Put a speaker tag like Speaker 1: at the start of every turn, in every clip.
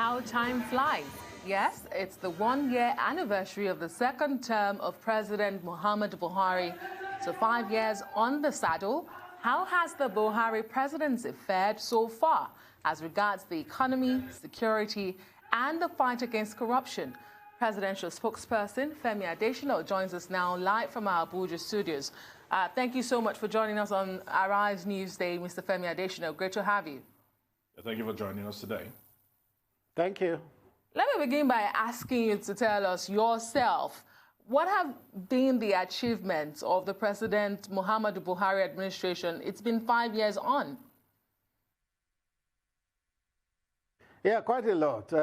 Speaker 1: How time flies. Yes, it's the one-year anniversary of the second term of President Muhammadu Buhari. So 5 years on the saddle. How has the Buhari presidency fared so far as regards the economy, security, and the fight against corruption? Presidential spokesperson Femi Adesina joins us now live from our Abuja studios. Thank you so much for joining us on Arise Newsday, Mr. Femi Adesina. Great to have you.
Speaker 2: Thank you for joining us today.
Speaker 3: Thank you.
Speaker 1: Let me begin by asking you to tell us yourself, what have been the achievements of the President Muhammadu Buhari administration? It's been 5 years on.
Speaker 3: Yeah, quite a lot.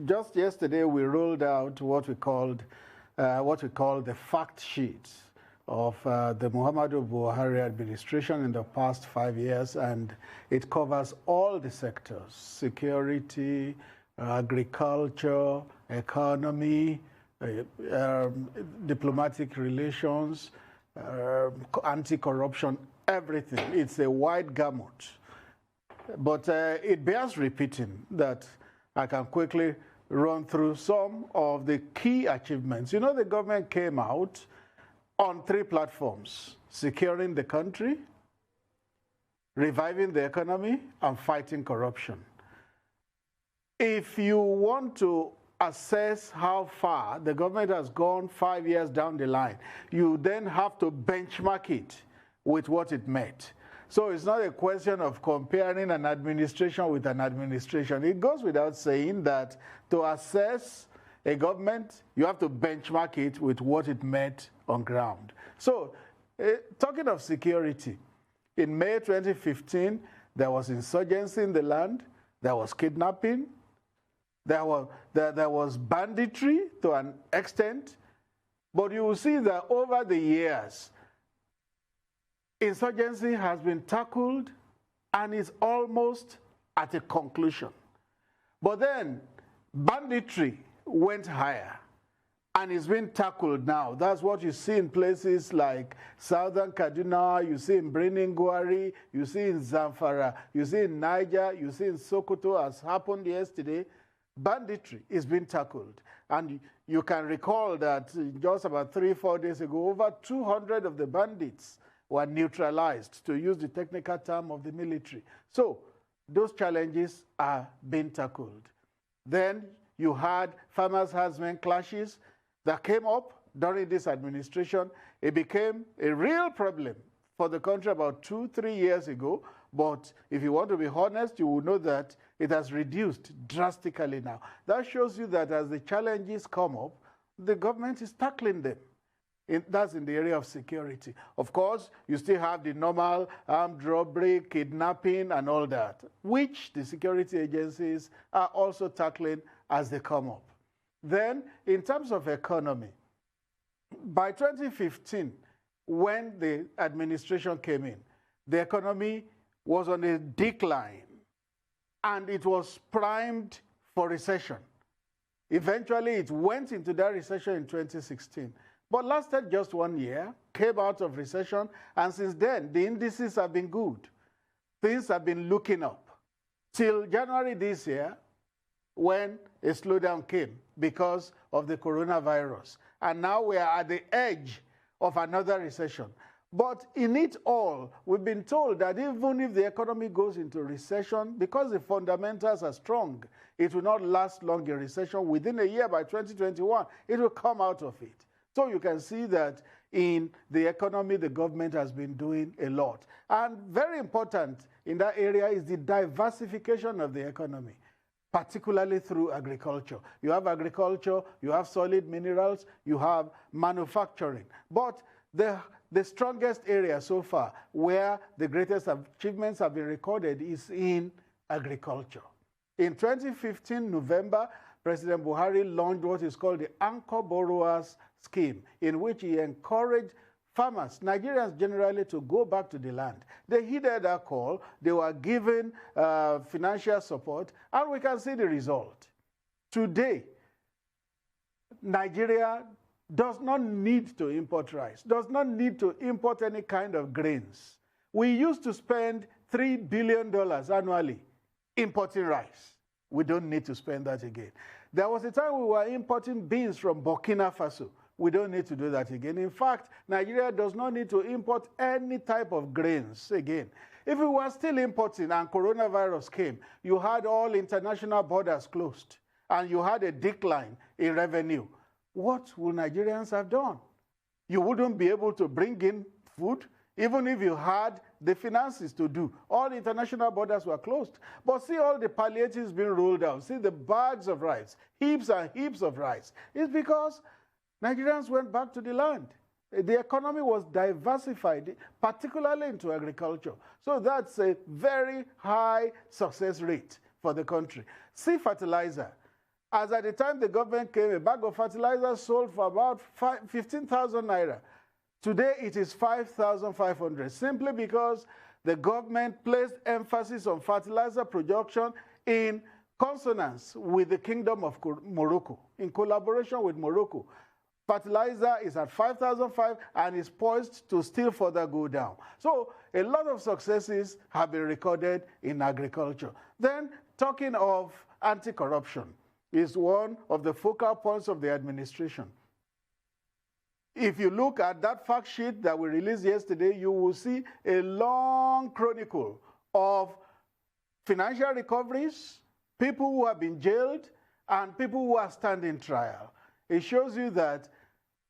Speaker 3: Just yesterday, we rolled out what we call the fact sheet of the Muhammadu Buhari administration in the past 5 years, and it covers all the sectors: security, agriculture, economy, diplomatic relations, anti-corruption, everything. It's a wide gamut. But it bears repeating that I can quickly run through some of the key achievements. You know, the government came out on 3 platforms: securing the country, reviving the economy, and fighting corruption. If you want to assess how far the government has gone 5 years down the line, you then have to benchmark it with what it met. So it's not a question of comparing an administration with an administration. It goes without saying that to assess a government, you have to benchmark it with what it met on ground. So talking of security, in May 2015, there was insurgency in the land, there was kidnapping, there was banditry to an extent, but you will see that over the years, insurgency has been tackled and is almost at a conclusion. But then banditry went higher and it's been tackled now. That's what you see in places like Southern Kaduna, you see in Buhari, you see in Zamfara, you see in Niger, you see in Sokoto, as happened yesterday. Banditry is being tackled. And you can recall that just about 3-4 days ago, over 200 of the bandits were neutralized, to use the technical term of the military. So those challenges are being tackled. Then you had farmers-herdsmen clashes that came up during this administration. It became a real problem for the country about 2-3 years ago. But if you want to be honest, you will know that it has reduced drastically now. That shows you that as the challenges come up, the government is tackling them. That's in the area of security. Of course, you still have the normal armed robbery, kidnapping, and all that, which the security agencies are also tackling as they come up. Then, in terms of economy, by 2015, when the administration came in, the economy was on a decline, and it was primed for recession. Eventually, it went into that recession in 2016. But lasted just 1 year, came out of recession, and since then, the indices have been good. Things have been looking up till January this year, when a slowdown came because of the coronavirus. And now we are at the edge of another recession. But in it all, we've been told that even if the economy goes into recession, because the fundamentals are strong, it will not last long in recession. Within a year, by 2021, it will come out of it. So you can see that in the economy, the government has been doing a lot. And very important in that area is the diversification of the economy, particularly through agriculture. You have agriculture, you have solid minerals, you have manufacturing. But the strongest area so far, where the greatest achievements have been recorded, is in agriculture. In 2015, November, President Buhari launched what is called the Anchor Borrowers Scheme, in which he encouraged farmers, Nigerians generally, to go back to the land. They heeded that call. They were given financial support, and we can see the result. Today, Nigeria does not need to import rice, does not need to import any kind of grains. We used to spend $3 billion annually importing rice. We don't need to spend that again. There was a time we were importing beans from Burkina Faso. We don't need to do that again. In fact, Nigeria does not need to import any type of grains again. If we were still importing and coronavirus came, you had all international borders closed and you had a decline in revenue. What will Nigerians have done? You wouldn't be able to bring in food, even if you had the finances to do. All international borders were closed. But see all the palliatives being rolled out. See the bags of rice, heaps and heaps of rice. It's because Nigerians went back to the land. The economy was diversified, particularly into agriculture. So that's a very high success rate for the country. See fertilizer. As at the time the government came, a bag of fertilizer sold for about 15,000 naira. Today it is 5,500, simply because the government placed emphasis on fertilizer production in consonance with the Kingdom of Morocco, in collaboration with Morocco. Fertilizer is at 5,500 and is poised to still further go down. So a lot of successes have been recorded in agriculture. Then, talking of anti-corruption is one of the focal points of the administration. If you look at that fact sheet that we released yesterday, you will see a long chronicle of financial recoveries, people who have been jailed, and people who are standing trial. It shows you that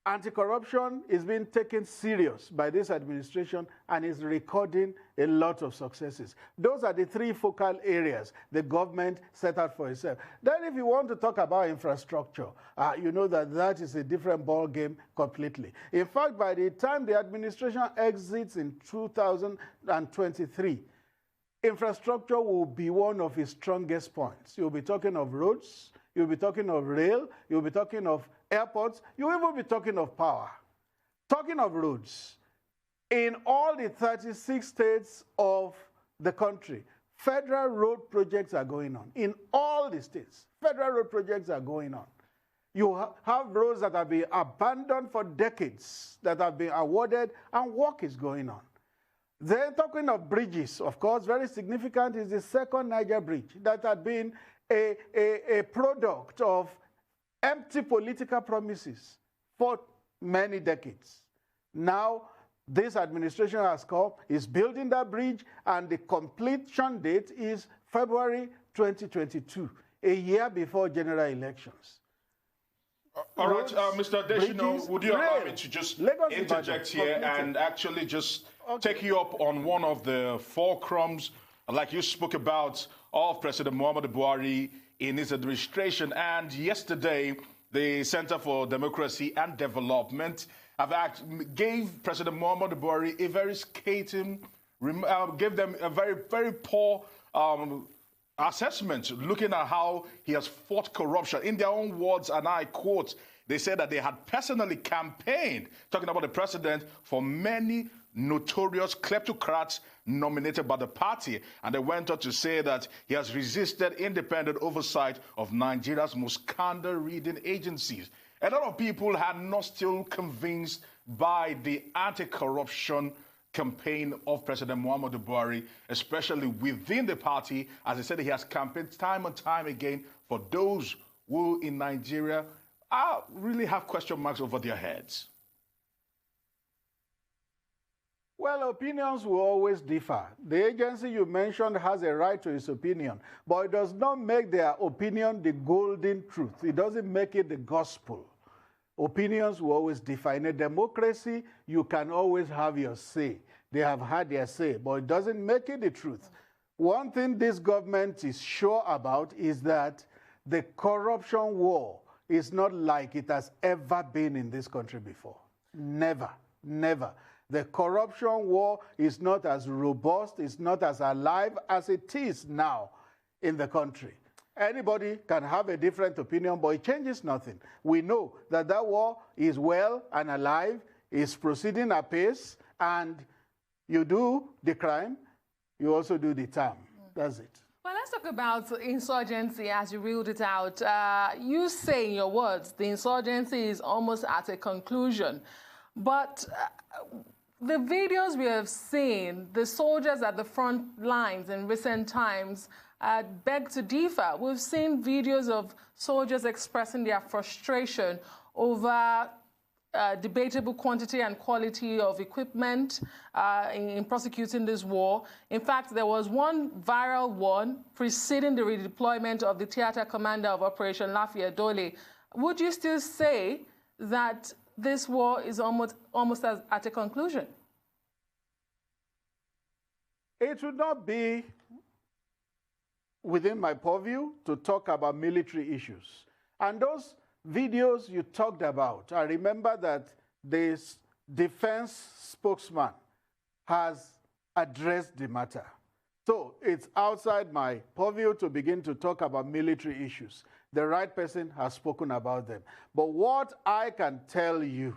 Speaker 3: anti-corruption is being taken serious by this administration and is recording a lot of successes. Those are the three focal areas the government set out for itself. Then if you want to talk about infrastructure, you know that is a different ball game completely. In fact, by the time the administration exits in 2023, infrastructure will be one of its strongest points. You'll be talking of roads, you'll be talking of rail, you'll be talking of airports, you'll even be talking of power. Talking of roads, in all the 36 states of the country, federal road projects are going on. In all the states, federal road projects are going on. You have roads that have been abandoned for decades, that have been awarded, and work is going on. Then talking of bridges, of course, very significant is the second Niger bridge that had been a product of empty political promises for many decades. Now, this administration has come, is building that bridge, and the completion date is February 2022, a year before general elections.
Speaker 2: All right, Mr. Adesina, would you allow me to just interject here and actually just take you up on one of the fulcrums, like you spoke about, of President Muhammadu Buhari in his administration? And yesterday, the Center for Democracy and Development gave President Muhammadu Buhari a very scathing, gave them a very, very poor assessment, looking at how he has fought corruption. In their own words, and I quote, they said that they had personally campaigned, talking about the president, for many notorious kleptocrats nominated by the party. And they went on to say that he has resisted independent oversight of Nigeria's most scandal-reading agencies. A lot of people are not still convinced by the anti-corruption campaign of President Muhammadu Buhari, especially within the party. As I said, he has campaigned time and time again for those who in Nigeria really have question marks over their heads.
Speaker 3: Well, opinions will always differ. The agency you mentioned has a right to its opinion, but it does not make their opinion the golden truth. It doesn't make it the gospel. Opinions will always differ. In a democracy, you can always have your say. They have had their say, but it doesn't make it the truth. One thing this government is sure about is that the corruption war is not like it has ever been in this country before. Never, never. The corruption war is not as robust, it's not as alive as it is now in the country. Anybody can have a different opinion, but it changes nothing. We know that that war is well and alive, is proceeding apace, and you do the crime, you also do the term. That's it.
Speaker 1: Well, let's talk about insurgency as you ruled it out. You say in your words, the insurgency is almost at a conclusion. But the videos we have seen, the soldiers at the front lines in recent times, beg to differ. We've seen videos of soldiers expressing their frustration over debatable quantity and quality of equipment in prosecuting this war. In fact, there was one viral one preceding the redeployment of the theater commander of Operation Lafayette Dole. Would you still say that this war is almost at a conclusion?
Speaker 3: It would not be within my purview to talk about military issues. And those videos you talked about, I remember that the defense spokesman has addressed the matter. So it's outside my purview to begin to talk about military issues. The right person has spoken about them. But what I can tell you,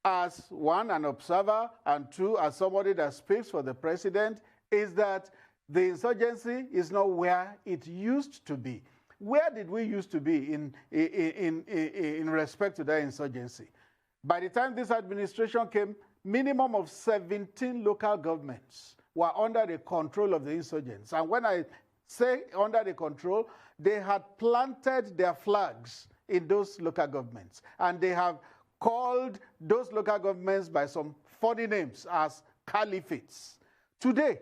Speaker 3: as one, an observer, and two, as somebody that speaks for the president, is that the insurgency is not where it used to be. Where did we used to be in respect to that insurgency? By the time this administration came, minimum of 17 local governments were under the control of the insurgents. And when I say under the control, they had planted their flags in those local governments. And they have called those local governments by some funny names as caliphates. Today,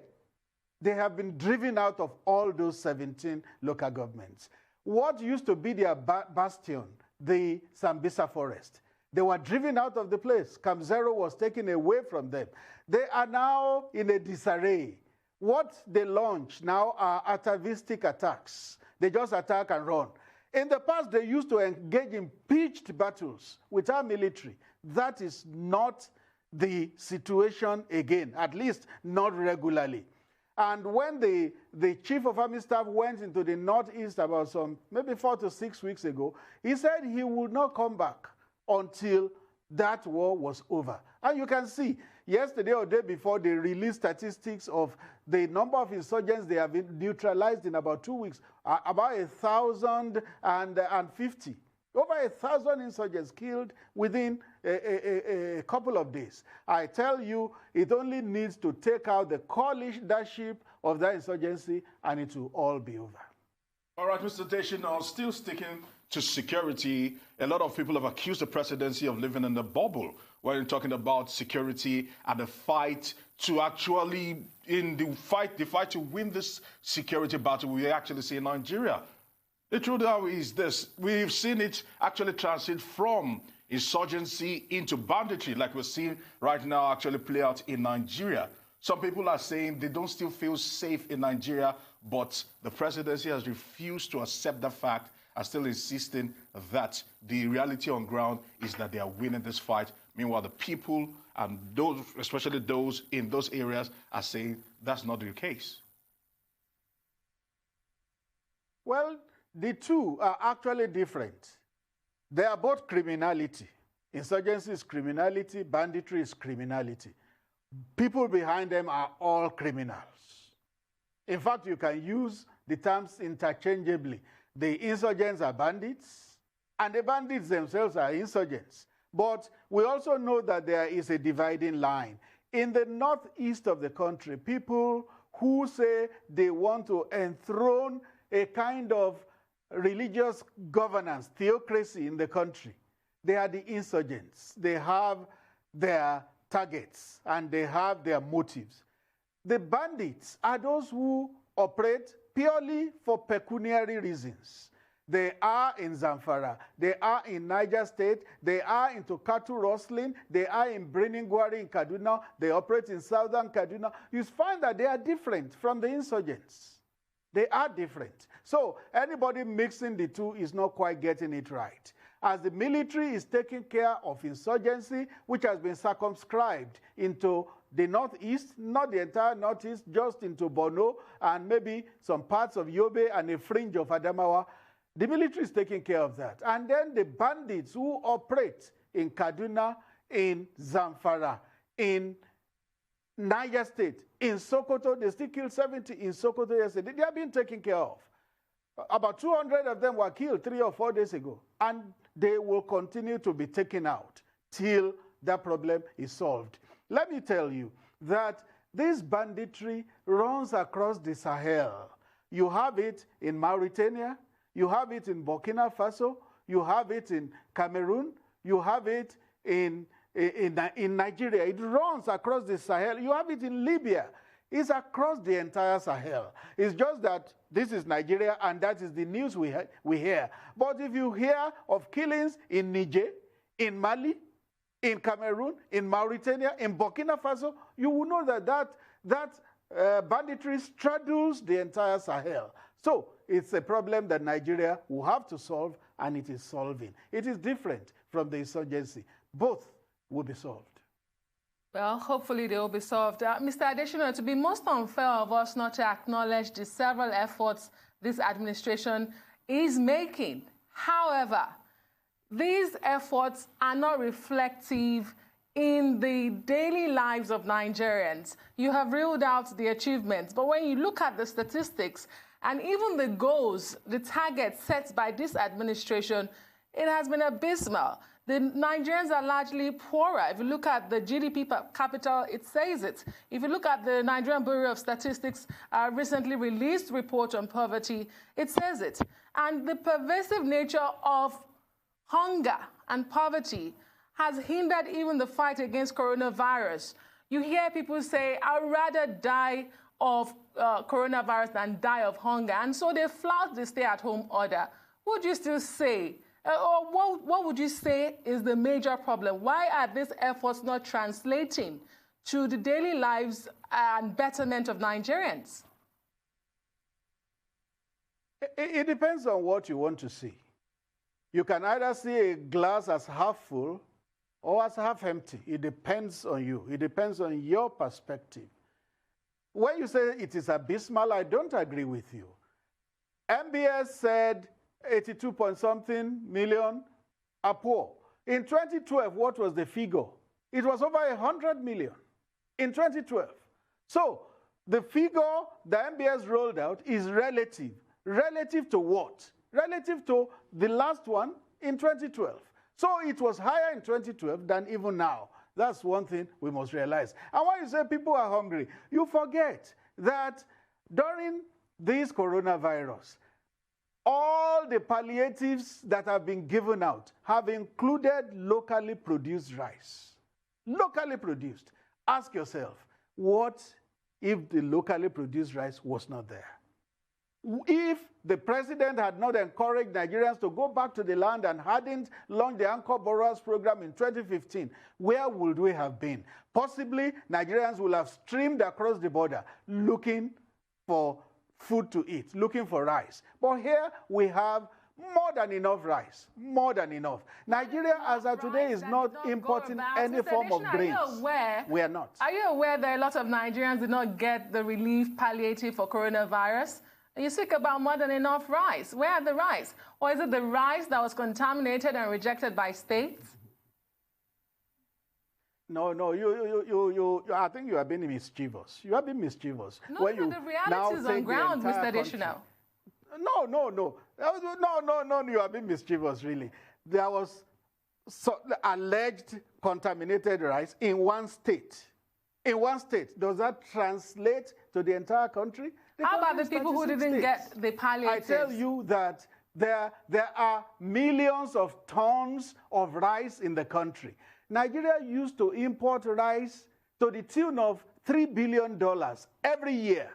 Speaker 3: they have been driven out of all those 17 local governments. What used to be their bastion, the Sambisa forest, they were driven out of the place. Camp Zero was taken away from them. They are now in a disarray. What they launch now are atavistic attacks. They just attack and run. In the past, they used to engage in pitched battles with our military. That is not the situation again, at least not regularly. And when the chief of army staff went into the northeast about maybe 4 to 6 weeks ago, he said he would not come back until that war was over. And you can see, yesterday or day before, they released statistics of the number of insurgents they have neutralized in about 2 weeks, about 1,050. Over 1,000 insurgents killed within a couple of days. I tell you, it only needs to take out the core leadership of that insurgency, and it will all be over.
Speaker 2: All right, Mr. Adesina, still sticking to security, a lot of people have accused the presidency of living in a bubble when you're talking about security and the fight to actually, the fight to win this security battle we actually see in Nigeria. The truth now is this: we've seen it actually transit from insurgency into banditry, like we're seeing right now actually play out in Nigeria. Some people are saying they don't still feel safe in Nigeria, but the presidency has refused to accept that fact and still insisting that the reality on ground is that they are winning this fight. Meanwhile, the people and those, especially those in those areas, are saying that's not the case.
Speaker 3: Well, the two are actually different. They are both criminality. Insurgency is criminality, banditry is criminality. People behind them are all criminals. In fact, you can use the terms interchangeably. The insurgents are bandits, and the bandits themselves are insurgents. But we also know that there is a dividing line. In the northeast of the country, people who say they want to enthrone a kind of religious governance, theocracy in the country, they are the insurgents. They have their targets and they have their motives. The bandits are those who operate purely for pecuniary reasons. They are in Zamfara, they are in Niger State, they are into cattle rustling, they are in Briningwari in Kaduna, they operate in southern Kaduna. You find that they are different from the insurgents. They are different. So anybody mixing the two is not quite getting it right. As the military is taking care of insurgency, which has been circumscribed into the northeast, not the entire northeast, just into Borno and maybe some parts of Yobe and a fringe of Adamawa, the military is taking care of that. And then the bandits who operate in Kaduna, in Zamfara, in Niger State, in Sokoto, they still killed 70 in Sokoto yesterday. They are being taken care of. About 200 of them were killed 3 or 4 days ago. And they will continue to be taken out till that problem is solved. Let me tell you that this banditry runs across the Sahel. You have it in Mauritania. You have it in Burkina Faso. You have it in Cameroon. You have it in Nigeria. It runs across the Sahel. You have it in Libya. It's across the entire Sahel. It's just that this is Nigeria, and that is the news we hear. But if you hear of killings in Niger, in Mali, in Cameroon, in Mauritania, in Burkina Faso, you will know that banditry straddles the entire Sahel. So it's a problem that Nigeria will have to solve, and it is solving. It is different from the insurgency. Both will be solved.
Speaker 1: Well, hopefully they will be solved. Mr. Adesina, to be most unfair of us not to acknowledge the several efforts this administration is making. However, these efforts are not reflective in the daily lives of Nigerians. You have ruled out the achievements, but when you look at the statistics and even the goals, the targets set by this administration, it has been abysmal. The Nigerians are largely poorer. If you look at the GDP per capita, it says it. If you look at the Nigerian Bureau of Statistics recently released report on poverty, it says it. And the pervasive nature of hunger and poverty has hindered even the fight against coronavirus. You hear people say, I'd rather die of coronavirus than die of hunger. And so they flout the stay-at-home order. Would you still say, or what would you say is the major problem? Why are these efforts not translating to the daily lives and betterment of Nigerians?
Speaker 3: It depends on what you want to see. You can either see a glass as half full or as half empty. It depends on you. It depends on your perspective. When you say it is abysmal, I don't agree with you. MBS said 82-point-something million are poor. In 2012, what was the figure? It was over 100 million in 2012. So the figure the MBS rolled out is relative. Relative to what? Relative to the last one in 2012. So it was higher in 2012 than even now. That's one thing we must realize. And when you say people are hungry, you forget that during this coronavirus, all the palliatives that have been given out have included locally produced rice. Locally produced. Ask yourself, what if the locally produced rice was not there? If the president had not encouraged Nigerians to go back to the land and hadn't launched the Anchor Borrowers program in 2015, where would we have been? Possibly, Nigerians will have streamed across the border looking for food to eat, looking for rice. But here we have more than enough rice, more than enough. Nigeria, as of today, is not importing any form of grains. We are not.
Speaker 1: Are you aware that a lot of Nigerians did not get the relief palliative for coronavirus? And you speak about more than enough rice. Where are the rice? Or is it the rice that was contaminated and rejected by states?
Speaker 3: No, I think you are being mischievous. You are being mischievous.
Speaker 1: No, when the reality is on ground, Mr. Adesina.
Speaker 3: No, you are being mischievous, really. There was alleged contaminated rice in one state. In one state. Does that translate to the entire country?
Speaker 1: How about the people who didn't get the palliatives?
Speaker 3: I tell you that there are millions of tons of rice in the country. Nigeria used to import rice to the tune of $3 billion every year.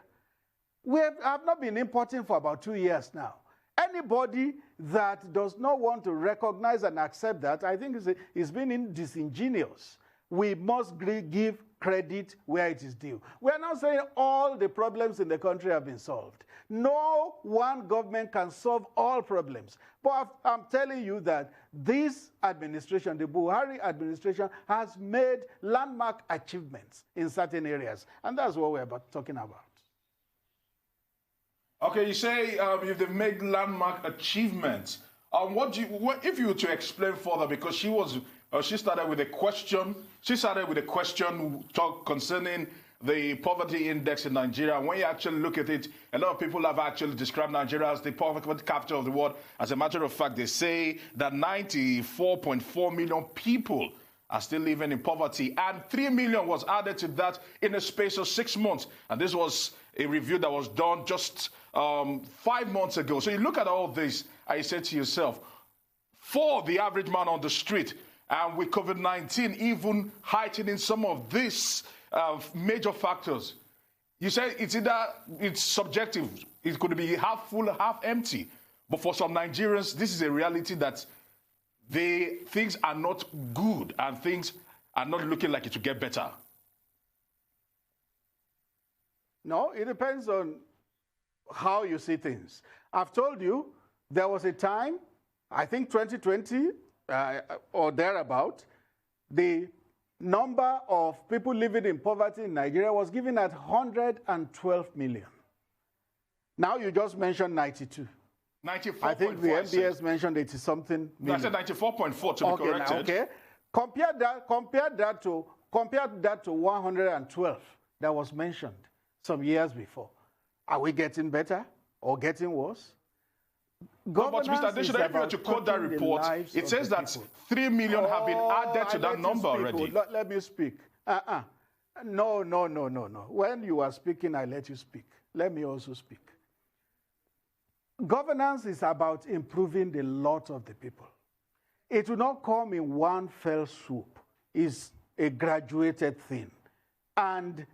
Speaker 3: We have not been importing for about 2 years now. Anybody that does not want to recognize and accept that, I think is being disingenuous. We must give credit where it is due. We are not saying all the problems in the country have been solved. No one government can solve all problems. But I'm telling you that this administration, the Buhari administration, has made landmark achievements in certain areas. And that's what we're talking about.
Speaker 2: Okay, you say they've made landmark achievements. If you were to explain further, because she started with a question. She started with a question concerning the poverty index in Nigeria. When you actually look at it, a lot of people have actually described Nigeria as the poverty capital of the world. As a matter of fact, they say that 94.4 million people are still living in poverty, and 3 million was added to that in a space of 6 months. And this was a review that was done just 5 months ago. So you look at all this, and you say to yourself, for the average man on the street, and with COVID-19 even heightening some of these major factors, you say it's subjective. It could be half full, half empty. But for some Nigerians, this is a reality that things are not good and things are not looking like it will get better.
Speaker 3: No, it depends on how you see things. I've told you there was a time, I think 2020 or thereabout, the number of people living in poverty in Nigeria was given at 112 million. Now you just mentioned 92.
Speaker 2: 94.
Speaker 3: I think the MBS mentioned 80-something million.
Speaker 2: I said 94.4 to be corrected.
Speaker 3: Okay. Compare that to 112 that was mentioned some years before. Are we getting better or getting worse?
Speaker 2: No, but Mr. Adesina, if you were to quote that report, it says that 3 million have been added to that number already.
Speaker 3: Let me speak. No. When you are speaking, I let you speak. Let me also speak. Governance is about improving the lot of the people. It will not come in one fell swoop. It's a graduated thing. And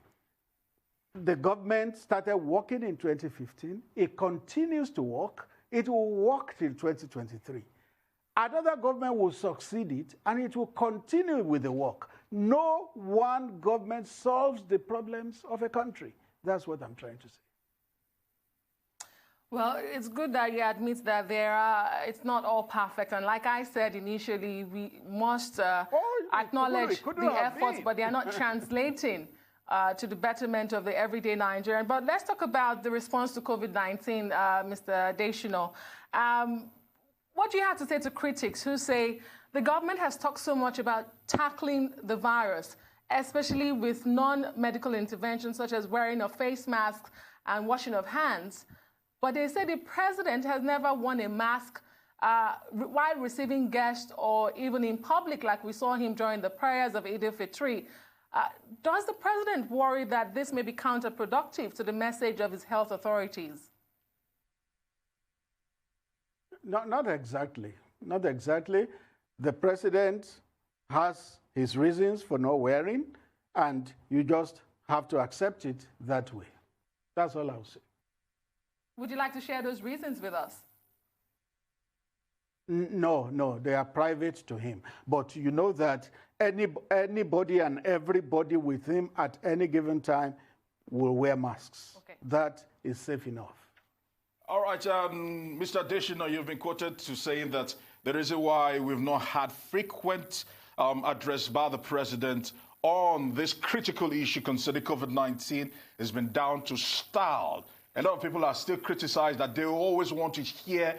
Speaker 3: the government started working in 2015. It continues to work. It will work till 2023. Another government will succeed it, and it will continue with the work. No one government solves the problems of a country. That's what I'm trying to say.
Speaker 1: Well, it's good that you admit that it's not all perfect. And like I said initially, we must acknowledge the efforts, but they are not translating to the betterment of the everyday Nigerian. But let's talk about the response to COVID-19, Mr. Adesina. What do you have to say to critics who say the government has talked so much about tackling the virus, especially with non-medical interventions such as wearing of face masks and washing of hands, but they say the president has never worn a mask while receiving guests or even in public, like we saw him during the prayers of Eid al-Fitr. Does the president worry that this may be counterproductive to the message of his health authorities?
Speaker 3: Not exactly. Not exactly. The president has his reasons for not wearing, and you just have to accept it that way. That's all I'll say.
Speaker 1: Would you like to share those reasons with us?
Speaker 3: No, they are private to him. But you know that anybody and everybody with him at any given time will wear masks. Okay. That is safe enough.
Speaker 2: All right, Mr. Adesina, you've been quoted to saying that the reason why we've not had frequent address by the president on this critical issue concerning COVID-19 has been down to style. A lot of people are still criticized that they always want to hear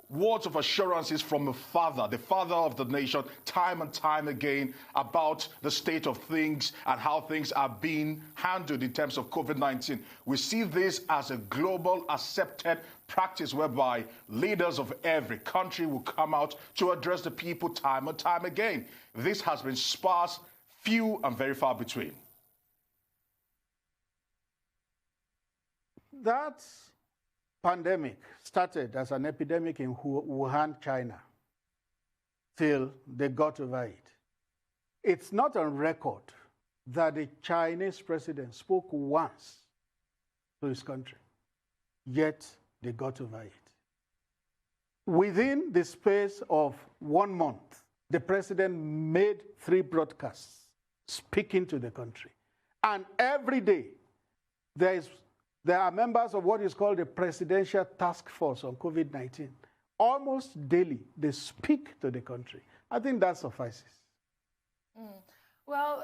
Speaker 2: words of assurances from the father of the nation, time and time again, about the state of things and how things are being handled in terms of COVID-19. We see this as a global accepted practice whereby leaders of every country will come out to address the people time and time again. This has been sparse, few and very far between.
Speaker 3: That pandemic started as an epidemic in Wuhan, China, till they got over it. It's not on record that the Chinese president spoke once to his country, yet they got over it. Within the space of 1 month, the president made 3 broadcasts speaking to the country. And every day, there are members of what is called the Presidential Task Force on COVID-19. Almost daily, they speak to the country. I think that suffices.
Speaker 1: Well,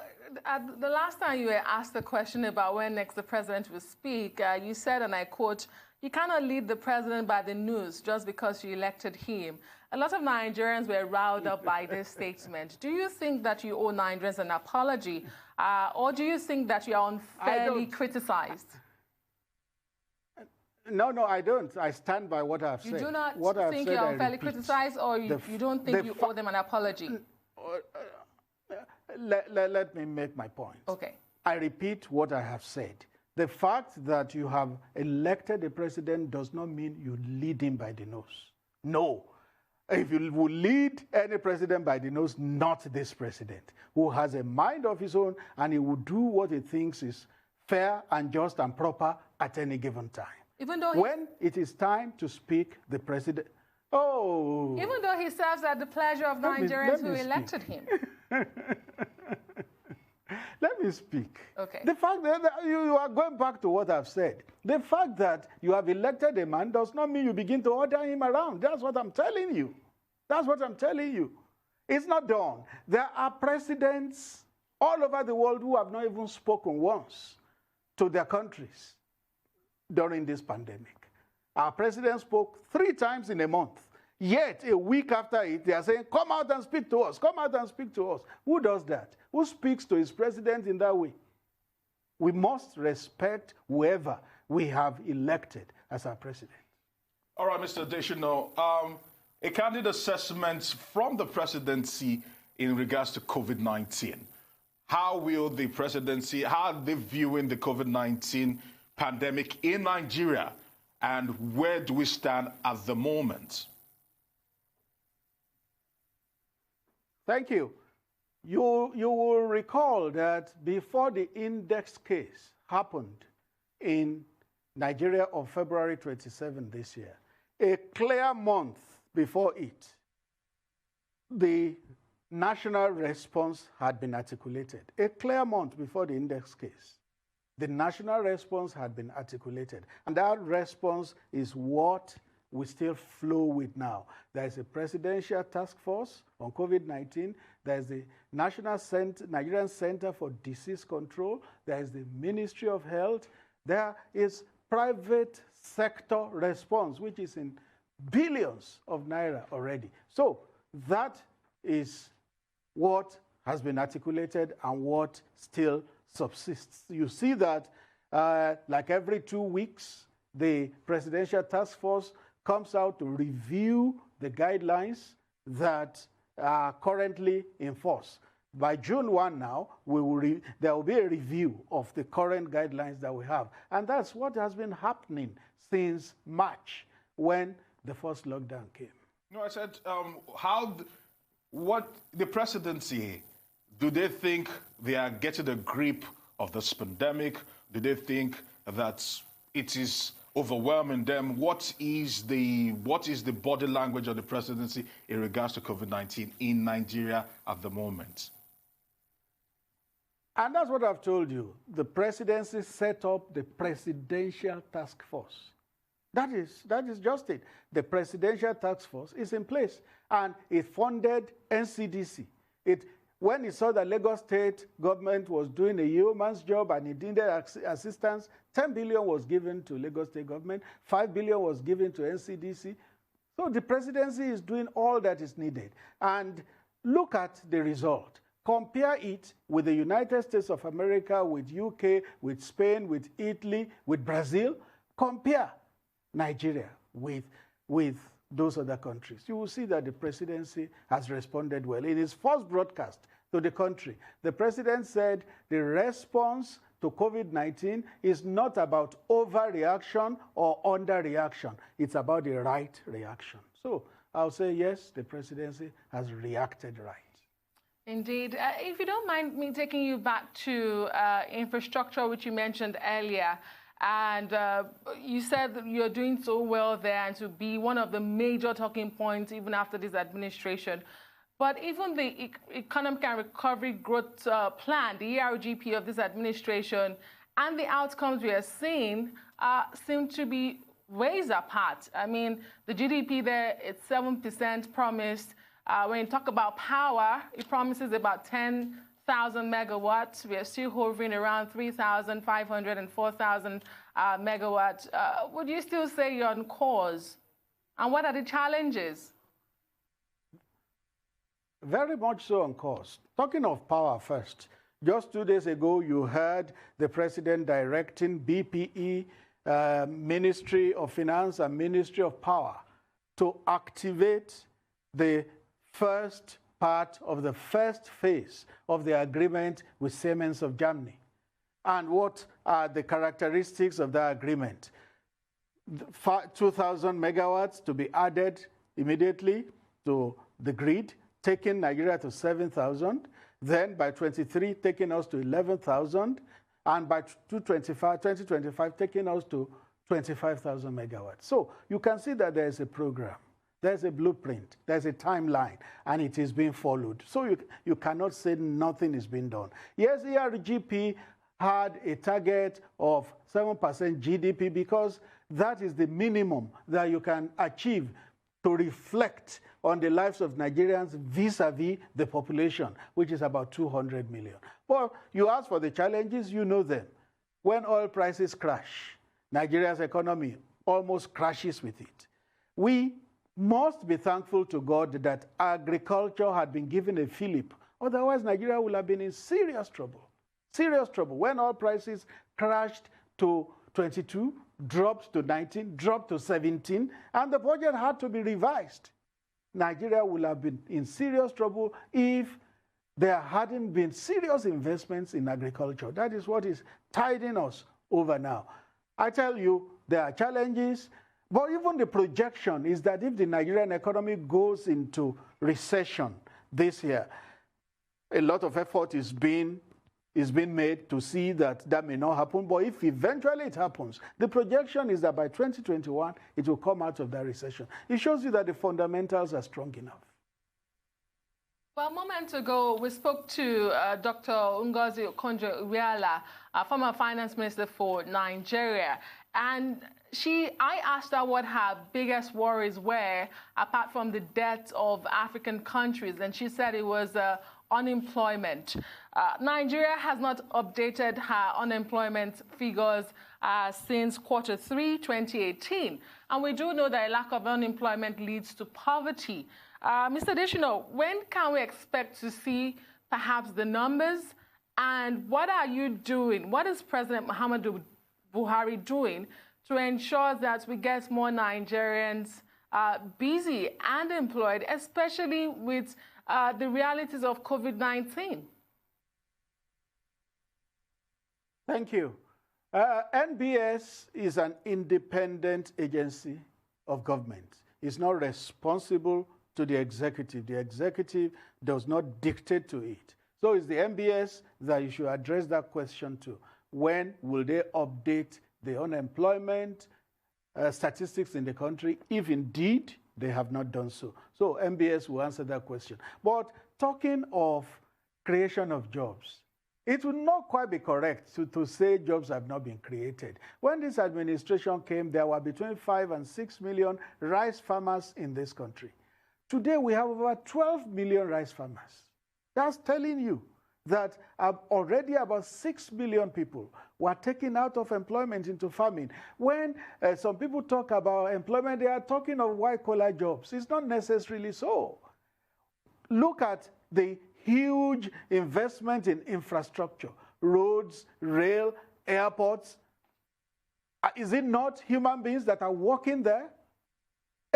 Speaker 1: the last time you were asked the question about when next the president will speak, you said, and I quote, "You cannot lead the president by the news just because you elected him." A lot of Nigerians were riled up by this statement. Do you think that you owe Nigerians an apology, or do you think that you are unfairly criticized?
Speaker 3: No, I don't. I stand by what I've said.
Speaker 1: You do not think you're unfairly criticized, or you don't think you owe them an apology?
Speaker 3: Let me make my point.
Speaker 1: Okay.
Speaker 3: I repeat what I have said. The fact that you have elected a president does not mean you lead him by the nose. No. If you will lead any president by the nose, not this president, who has a mind of his own and he will do what he thinks is fair and just and proper at any given time.
Speaker 1: Even though
Speaker 3: when it is time to speak, the president... Oh!
Speaker 1: Even though he serves at the pleasure of Nigerians who elected him.
Speaker 3: Let me speak.
Speaker 1: Okay.
Speaker 3: The fact that you are going back to what I've said. The fact that you have elected a man does not mean you begin to order him around. That's what I'm telling you. That's what I'm telling you. It's not done. There are presidents all over the world who have not even spoken once to their countries during this pandemic. Our president spoke 3 times in a month. Yet, a week after it, they are saying, come out and speak to us. Come out and speak to us. Who does that? Who speaks to his president in that way? We must respect whoever we have elected as our president.
Speaker 2: All right, Mr. Adesina, a candid assessment from the presidency in regards to COVID-19. How will the presidency, how are they viewing the COVID-19 pandemic in Nigeria? And where do we stand at the moment?
Speaker 3: Thank you. You will recall that before the index case happened in Nigeria on February 27 this year, a clear month before it, the national response had been articulated. A clear month before the index case, the national response had been articulated. And that response is what we still flow with now. There is a presidential task force on COVID-19. There is the Nigerian Center for Disease Control. There is the Ministry of Health. There is private sector response, which is in billions of naira already. So that is what has been articulated and what still subsists. You see that like every 2 weeks, the presidential task force comes out to review the guidelines that are currently in force. By June 1 now, there will be a review of the current guidelines that we have. And that's what has been happening since March when the first lockdown came.
Speaker 2: No, I said, what the presidency, do they think they are getting a grip of this pandemic? Do they think that it is overwhelming them? What is the body language of the presidency in regards to COVID-19 in Nigeria at the moment?
Speaker 3: And that's what I've told you. The presidency set up the presidential task force. That is just it. The presidential task force is in place, and it funded NCDC. When it saw that Lagos State government was doing a yeoman's job and it needed assistance, 10 billion was given to Lagos State government, 5 billion was given to NCDC. So the presidency is doing all that is needed. And look at the result. Compare it with the United States of America, with UK, with Spain, with Italy, with Brazil. Compare Nigeria with those other countries. You will see that the presidency has responded well. In his first broadcast to the country, the president said the response to COVID-19 is not about overreaction or underreaction. It's about the right reaction. So I'll say yes, the presidency has reacted right.
Speaker 1: Indeed. If you don't mind me taking you back to infrastructure, which you mentioned earlier, and you said that you're doing so well there and to be one of the major talking points even after this administration. But even the Economic and Recovery Growth Plan, the ERGP of this administration, and the outcomes we are seeing seem to be ways apart. I mean, the GDP there, it's 7% promised. When you talk about power, it promises about 10,000 megawatts. We are still hovering around 3,500 and 4,000 megawatts. Would you still say you're on course? And what are the challenges?
Speaker 3: Very much so on course. Talking of power first, just 2 days ago, you heard the president directing BPE, Ministry of Finance and Ministry of Power to activate the first part of the first phase of the agreement with Siemens of Germany. And what are the characteristics of that agreement? 2,000 megawatts to be added immediately to the grid, taking Nigeria to 7,000. Then by 23, taking us to 11,000. And by 2025, taking us to 25,000 megawatts. So you can see that there's a program, there's a blueprint, there's a timeline, and it is being followed. So you cannot say nothing is being done. Yes, ERGP had a target of 7% GDP because that is the minimum that you can achieve to reflect on the lives of Nigerians vis-a-vis the population, which is about 200 million. Well, you ask for the challenges, you know them. When oil prices crash, Nigeria's economy almost crashes with it. We must be thankful to God that agriculture had been given a fillip. Otherwise, Nigeria would have been in serious trouble. Serious trouble. When oil prices crashed to 22, dropped to 19, dropped to 17, and the budget had to be revised. Nigeria would have been in serious trouble if there hadn't been serious investments in agriculture. That is what is tiding us over now. I tell you, there are challenges, but even the projection is that if the Nigerian economy goes into recession this year, a lot of effort is being made to see that that may not happen. But if eventually it happens, the projection is that by 2021, it will come out of that recession. It shows you that the fundamentals are strong enough.
Speaker 1: Well, a moment ago, we spoke to Dr. Ngozi Okonjo-Iweala, former finance minister for Nigeria. And I asked her what her biggest worries were, apart from the debt of African countries. And she said it was unemployment. Nigeria has not updated her unemployment figures since Q3 2018. And we do know that a lack of unemployment leads to poverty. Mr. Adesina, when can we expect to see perhaps the numbers? And what are you doing? What is President Muhammadu Buhari doing to ensure that we get more Nigerians busy and employed, especially with the realities of COVID-19?
Speaker 3: Thank you. NBS is an independent agency of government. It's not responsible to the executive. The executive does not dictate to it. So it's the NBS that you should address that question to. When will they update the unemployment statistics in the country, if indeed they have not done so? So NBS will answer that question. But talking of creation of jobs, it would not quite be correct to say jobs have not been created. When this administration came, there were between 5 and 6 million rice farmers in this country. Today, we have over 12 million rice farmers. That's telling you that already about 6 million people were taken out of employment into farming. When some people talk about employment, they are talking of white-collar jobs. It's not necessarily so. Look at the huge investment in infrastructure, roads, rail, airports. Is it not human beings that are working there?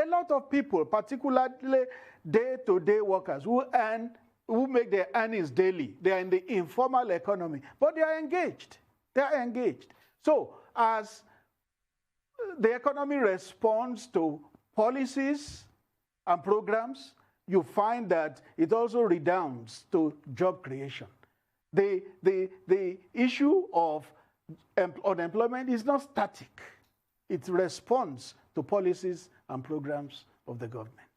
Speaker 3: A lot of people, particularly day-to-day workers who make their earnings daily, they are in the informal economy, but they are engaged. They are engaged. So as the economy responds to policies and programs, you find that it also redounds to job creation. The issue of unemployment is not static. It responds to policies and programs of the government.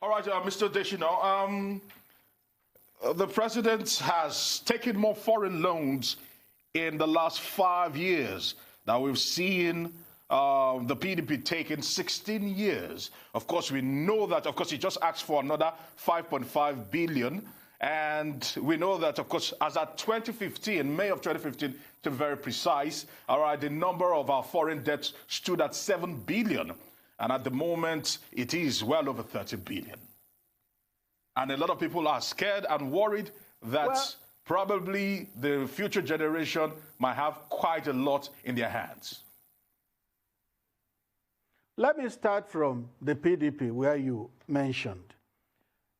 Speaker 2: All right, Mr. Adesina, the president has taken more foreign loans in the last 5 years. Now we've seen the PDP taking 16 years. Of course, we know that, of course, he just asked for another 5.5 billion. And we know that, of course, as at 2015, May of 2015, to be very precise, all right, the number of our foreign debts stood at 7 billion. And at the moment, it is well over 30 billion. And a lot of people are scared and worried that probably the future generation might have quite a lot in their hands.
Speaker 3: Let me start from the PDP, where you mentioned.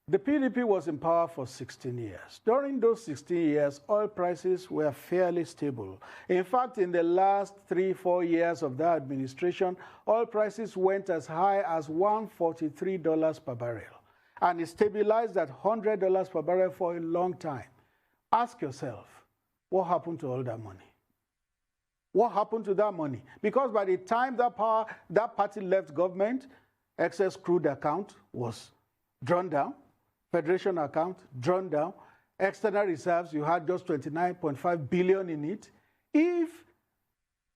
Speaker 3: The PDP was in power for 16 years. During those 16 years, oil prices were fairly stable. In fact, in the last 3-4 years of that administration, oil prices went as high as $143 per barrel. And it stabilized at $100 per barrel for a long time. Ask yourself, what happened to all that money? What happened to that money? Because by the time that party left government, excess crude account was drawn down. Federation account drawn down, external reserves, you had just 29.5 billion in it. If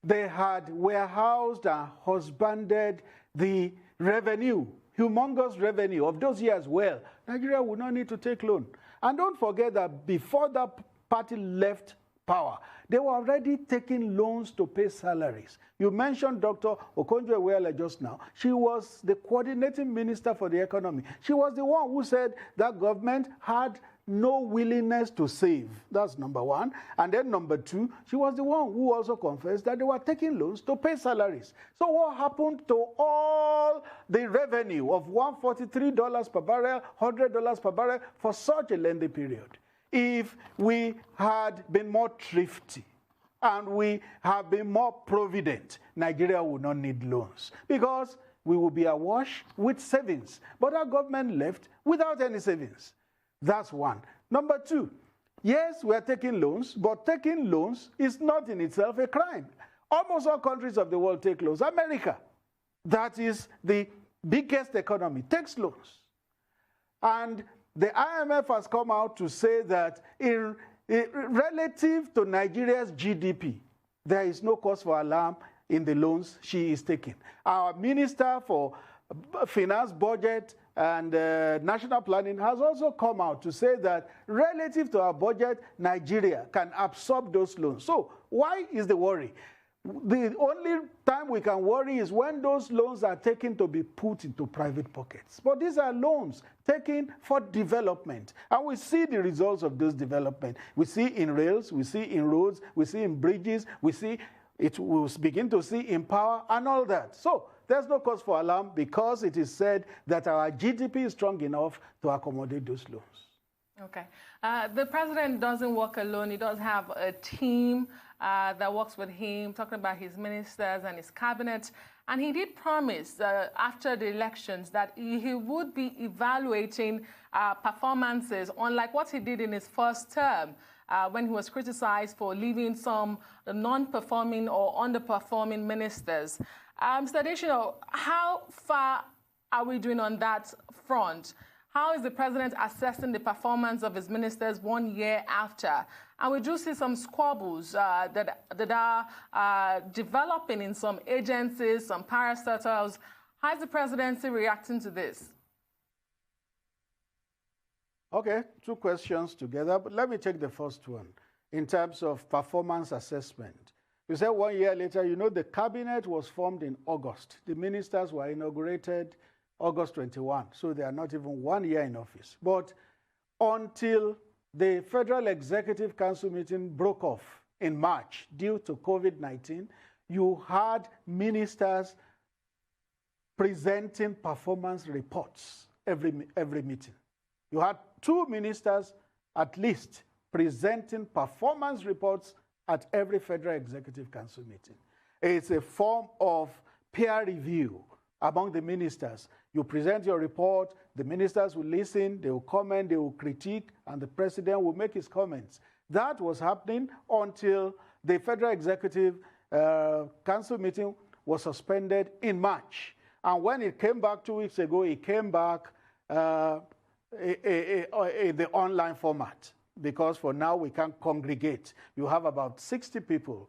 Speaker 3: they had warehoused and husbanded the revenue, humongous revenue of those years well, Nigeria would not need to take loan. And don't forget that before that party left power, they were already taking loans to pay salaries. You mentioned Dr. Okonjo-Iweala just now. She was the coordinating minister for the economy. She was the one who said that government had no willingness to save. That's number one. And then number two, she was the one who also confessed that they were taking loans to pay salaries. So what happened to all the revenue of $143 per barrel, $100 per barrel for such a lengthy period? If we had been more thrifty and we have been more provident, Nigeria would not need loans because we will be awash with savings. But our government left without any savings. That's one. Number two, yes, we are taking loans, but taking loans is not in itself a crime. Almost all countries of the world take loans. America, that is the biggest economy, takes loans. And the IMF has come out to say that relative to Nigeria's GDP, there is no cause for alarm in the loans she is taking. Our Minister for Finance, Budget, and National Planning has also come out to say that relative to our budget, Nigeria can absorb those loans. So why is the worry? The only time we can worry is when those loans are taken to be put into private pockets. But these are loans taken for development. And we see the results of those development. We see in rails, we see in roads, we see in bridges, we see it will begin to see in power and all that. So there's no cause for alarm because it is said that our GDP is strong enough to accommodate those loans.
Speaker 1: Okay. The president doesn't work alone. He does have a team that works with him, talking about his ministers and his cabinet. And he did promise after the elections that he would be evaluating performances, unlike what he did in his first term when he was criticized for leaving some non-performing or underperforming ministers. Mr. Adesina, how far are we doing on that front? How is the president assessing the performance of his ministers 1 year after? And we do see some squabbles that are developing in some agencies, some parastatals. How is the presidency reacting to this?
Speaker 3: Okay, two questions together, but let me take the first one in terms of performance assessment. You said 1 year later, you know, the cabinet was formed in August. The ministers were inaugurated August 21, so they are not even 1 year in office. But until the Federal Executive Council meeting broke off in March due to COVID-19, you had ministers presenting performance reports every meeting. You had 2 ministers at least presenting performance reports at every Federal Executive Council meeting. It's a form of peer review among the ministers. You present your report, the ministers will listen, they will comment, they will critique, and the president will make his comments. That was happening until the Federal Executive Council meeting was suspended in March. And when it came back 2 weeks ago, it came back in the online format, because for now we can't congregate. You have about 60 people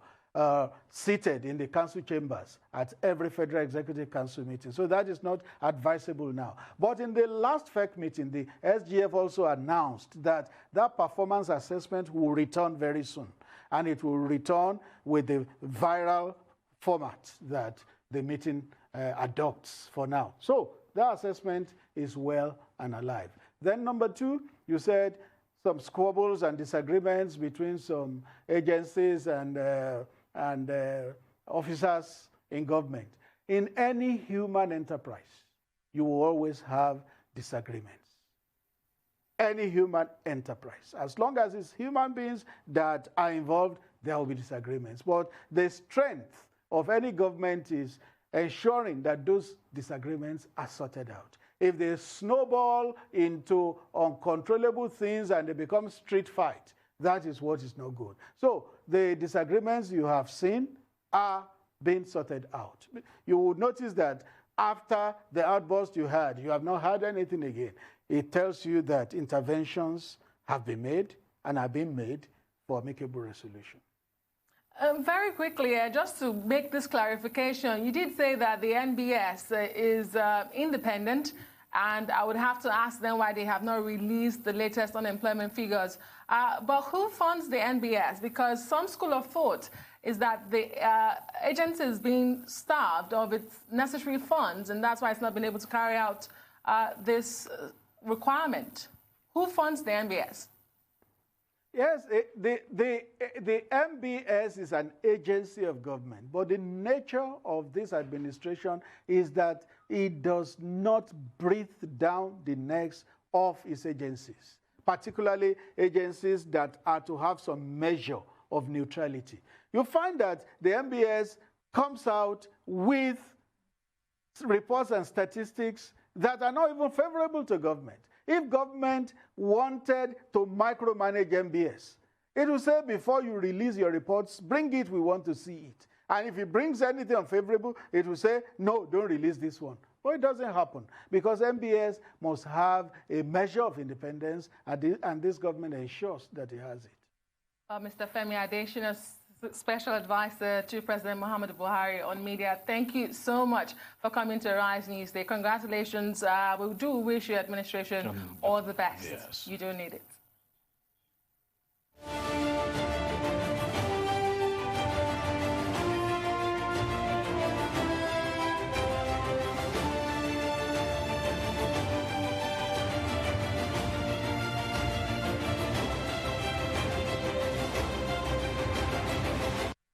Speaker 3: seated in the council chambers at every Federal Executive Council meeting. So that is not advisable now. But in the last FEC meeting, the SGF also announced that that performance assessment will return very soon. And it will return with the viral format that the meeting adopts for now. So that assessment is well and alive. Then number 2, you said some squabbles and disagreements between some agencies and officers in government. In any human enterprise, you will always have disagreements. any human enterprise. As long as it's human beings that are involved, there will be disagreements. But the strength of any government is ensuring that those disagreements are sorted out. If they snowball into uncontrollable things and they become street fight, that is what is not good. So the disagreements you have seen are being sorted out. You would notice that after the outburst you had, you have not heard anything again. It tells you that interventions have been made and are being made for amicable resolution.
Speaker 1: Very quickly, just to make this clarification, you did say that the NBS is independent, and I would have to ask them why they have not released the latest unemployment figures. But who funds the NBS? Because some school of thought is that the agency is being starved of its necessary funds, and that's why it's not been able to carry out this requirement. Who funds the NBS?
Speaker 3: Yes, the MBS is an agency of government, but the nature of this administration is that it does not breathe down the necks of its agencies, particularly agencies that are to have some measure of neutrality. You find that the MBS comes out with reports and statistics that are not even favorable to government. If government wanted to micromanage MBS, it will say before you release your reports, bring it, we want to see it. And if it brings anything unfavorable, it will say, no, don't release this one. But it doesn't happen because MBS must have a measure of independence, and this government ensures that it has it.
Speaker 1: Mr. Femi Adesina, Special Advisor to President Muhammadu Buhari on media, thank you so much for coming to Rise News Day. Congratulations. We do wish your administration all the best.
Speaker 2: Yes.
Speaker 1: You do need it.